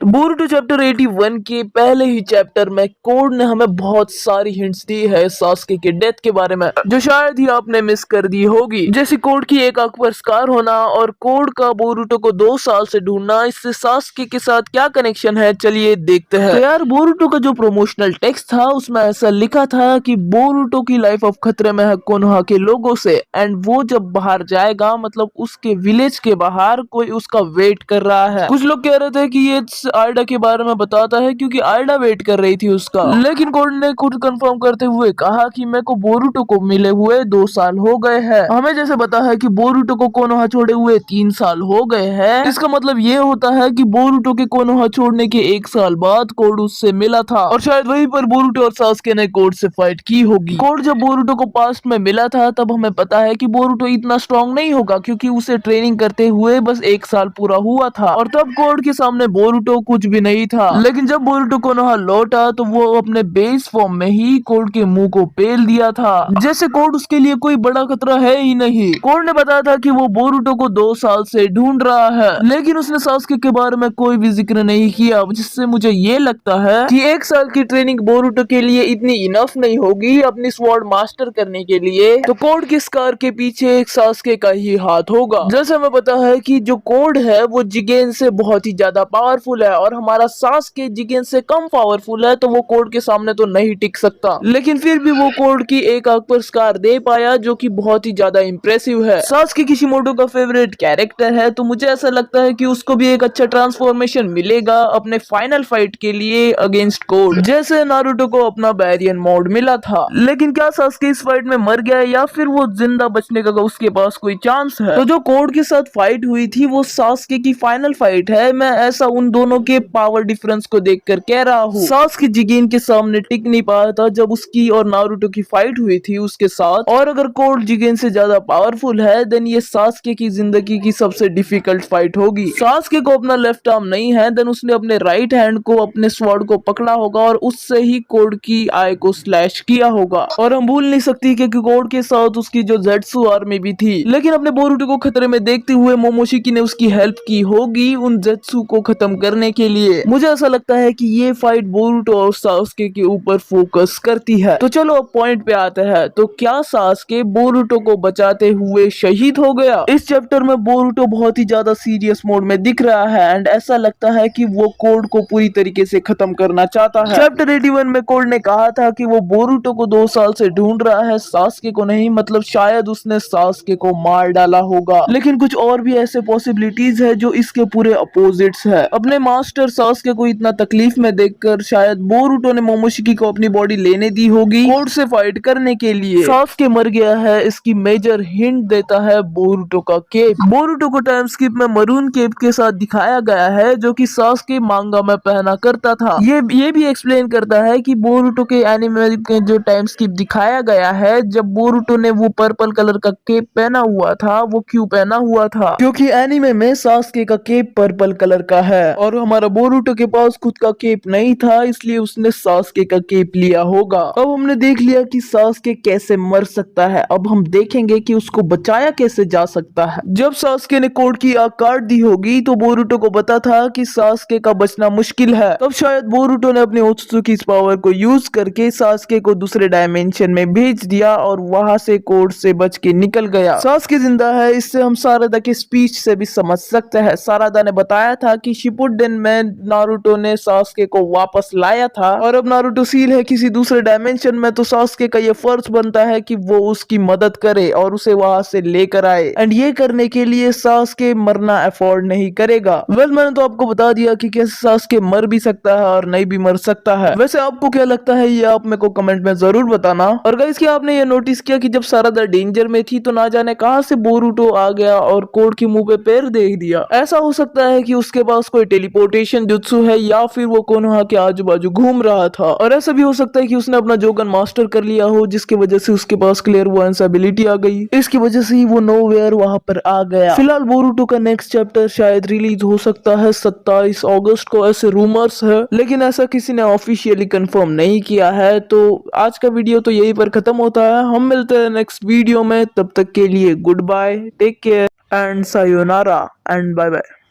Boruto chapter 81 के पहले ही chapter में कोड ने हमें बहुत सारी हिंट्स दी है सास्के के डेथ के बारे में, जो शायद ही आपने मिस कर दी होगी। जैसे कोड की एक आंख पर स्कार होना और कोड का बोरुटो को 2 साल से ढूंढना, इससे सास्के के साथ क्या कनेक्शन है, चलिए देखते हैं। तो यार बोरुटो का जो प्रमोशनल टेक्स्ट था उसमें ऐसा लिखा था कि बोरुटो की लाइफ अब खतरे में है कोनोहा के लोगों से, एंड वो जब बाहर जाएगा मतलब उसके विलेज के बाहर कोई उसका वेट कर रहा है। कुछ लोग कह रहे थे कि ये आयडा के बारे में बताता है क्योंकि आयडा वेट कर रही थी उसका, लेकिन कोड ने खुद कंफर्म करते हुए कहा कि मेरे को बोरुटो को मिले हुए 2 साल हो गए हैं। हमें जैसे पता है कि बोरुटो को कोनोहा छोड़े हुए 3 साल हो गए हैं, इसका मतलब ये होता है कि बोरुटो के कोनोहा छोड़ने के 1 साल बाद कोड उससे मिला था और शायद वहीं पर बोरुटो और सास्के ने कोड से फाइट की होगी। कोड जब बोरुटो को पास्ट में मिला था तब हमें पता है कि बोरुटो इतना स्ट्रॉन्ग नहीं होगा क्योंकि उसे ट्रेनिंग करते हुए बस 1 साल पूरा हुआ था और तब कोड के सामने बोरुटो कुछ भी नहीं था। लेकिन जब बोरुटो कोनोहा लौटा तो वो अपने बेस फॉर्म में ही कोड के मुंह को पेल दिया था, जैसे कोड उसके लिए कोई बड़ा खतरा है ही नहीं। कोड ने बताया था कि वो बोरुटो को 2 साल से ढूंढ रहा है, लेकिन उसने सास्के के बारे में कोई भी जिक्र नहीं किया, जिससे मुझे ये लगता है कि 1 साल की ट्रेनिंग बोरुटो के लिए इतनी इनफ नहीं होगी अपनी स्वॉर्ड मास्टर करने के लिए। तो कोड के स्कार के पीछे एक सास्के का ही हाथ होगा। जैसे हमें पता है कि जो कोड है वो जिगेन से बहुत ही ज्यादा पावरफुल है और हमारा सास्के जिगेन से कम पावरफुल है, तो वो कोड के सामने तो नहीं टिक सकता। लेकिन फिर भी वो कोड की एक आंख पर स्कार दे पाया, जो कि बहुत ही ज्यादा इंप्रेसिव है। सास्के किशिमोटो का फेवरेट कैरेक्टर है, तो मुझे ऐसा लगता है कि उसको भी एक अच्छा ट्रांसफॉर्मेशन मिलेगा अपने फाइनल फाइट के लिए अगेंस्ट कोड, जैसे नारुतो को अपना बैरियन मोड मिला था। लेकिन क्या सास्के इस फाइट में मर गया या फिर वो जिंदा बचने का उसके पास कोई चांस है? तो जो कोड के साथ फाइट हुई थी वो सास्के की फाइनल फाइट है। मैं ऐसा उन दोनों के पावर डिफरेंस को देखकर कह रहा हूँ। सास्के जिगेन के सामने टिक नहीं पाया था जब उसकी और नारुतो की फाइट हुई थी उसके साथ, और अगर कोड जिगेन से ज्यादा पावरफुल है देन ये सास्के की जिंदगी की सबसे डिफिकल्ट फाइट होगी। सास्के को अपना लेफ्ट आर्म नहीं है, देन उसने अपने राइट हैंड को अपने स्वॉर्ड को पकड़ा होगा और उससे ही कोड की आई को स्लैश किया होगा। और हम भूल नहीं सकती कि कोड के साथ उसकी जो जेट्सु आर्मी भी थी, लेकिन अपने बोरुटो को खतरे में देखते हुए मोमोशिकी ने उसकी हेल्प की होगी उन जेट्सु को खत्म करने के लिए। मुझे ऐसा लगता है कि ये फाइट बोरुटो और सास्के के ऊपर फोकस करती है। तो चलो अब पॉइंट पे आते हैं। तो क्या सास्के बोरुटो को बचाते हुए शहीद हो गया? इस चैप्टर में बोरुटो बहुत ही ज्यादा सीरियस मोड में दिख रहा है एंड ऐसा लगता है कि वो कोड को पूरी तरीके से खत्म करना चाहता है। चैप्टर 81 में कोड ने कहा था कि वो बोरुटो को 2 साल से ढूंढ रहा है, सास्के को नहीं। मतलब शायद उसने सास्के को मार डाला होगा, लेकिन कुछ और भी ऐसे पॉसिबिलिटीज है जो इसके पूरे अपोजिट्स है। अपने मास्टर सास्के को इतना तकलीफ में देखकर शायद बोरुटो ने मोमोशिकी को अपनी बॉडी लेने दी होगी कोड से फाइट करने के लिए। सास्के मर गया है, इसकी मेजर हिंट देता है बोरुटो का केप। बोरुटो को टाइम स्किप में मरून केप के साथ दिखाया गया है जो कि सास्के मांगा में पहना करता था। ये भी एक्सप्लेन करता है कि बोरुटो के एनिमे के जो टाइम स्किप दिखाया गया है, जब बोरुटो ने वो पर्पल कलर का केप पहना हुआ था वो क्यों पहना हुआ था, क्योंकि एनिमे में सास्के का केप पर्पल कलर का है और हमारा बोरुटो के पास खुद का केप नहीं था, इसलिए उसने सास्के का केप लिया होगा। अब हमने देख लिया कि सास्के कैसे मर सकता है, अब हम देखेंगे कि उसको बचाया कैसे जा सकता है। जब सास्के ने कोड की आग काट दी होगी तो बोरुटो को पता था कि सास्के का बचना मुश्किल है। तब शायद बोरुटो ने अपने ओत्सुकी पावर को यूज करके सास्के को दूसरे डायमेंशन में भेज दिया और वहां से कोड से बच के निकल गया। सास्के जिंदा है, इससे हम सारादा के स्पीच से भी समझ सकते हैं। सारादा ने बताया था कि शिपुडेन में नारुतो ने सास्के को वापस लाया था और अब नारुतो सील है किसी दूसरे डायमेंशन में, तो सास्के का ये फर्ज बनता है कि वो उसकी मदद करे और उसे वहां से लेकर आए, एंड ये करने के लिए सास्के मरना अफोर्ड नहीं करेगा। मैंने तो आपको बता दिया कि कैसे सास्के मर भी सकता है और नहीं भी मर सकता है। वैसे आपको क्या लगता है ये आप मेरे को कमेंट में जरूर बताना। और गाइस क्या आपने ये नोटिस किया कि जब सारादा डेंजर में थी तो ना जाने कहां से बोरुटो आ गया और कोड के मुंह पे पैर दे दिया। ऐसा हो सकता है कि उसके पास कोई टेलीपोर्टेशन जुत्सु है या फिर वो कोनोहा के आजू बाजू घूम रहा था, और ऐसा भी हो सकता है कि उसने अपना जोगन मास्टर कर लिया हो जिसकी वजह से उसके पास क्लेयरवॉयंस एबिलिटी आ गई। इसकी वजह से ही वो नोवेयर वहां पर आ गया। फिलहाल बोरुटो का नेक्स्ट चैप्टर शायद रिलीज हो सकता है 27 अगस्त को, ऐसे रूमर्स है, लेकिन ऐसा किसी ने ऑफिशियली कंफर्म नहीं किया है। तो आज का वीडियो तो यहीं पर खत्म होता है। हम मिलते हैं नेक्स्ट वीडियो में, तब तक के लिए good bye, take care and sayonara and bye bye.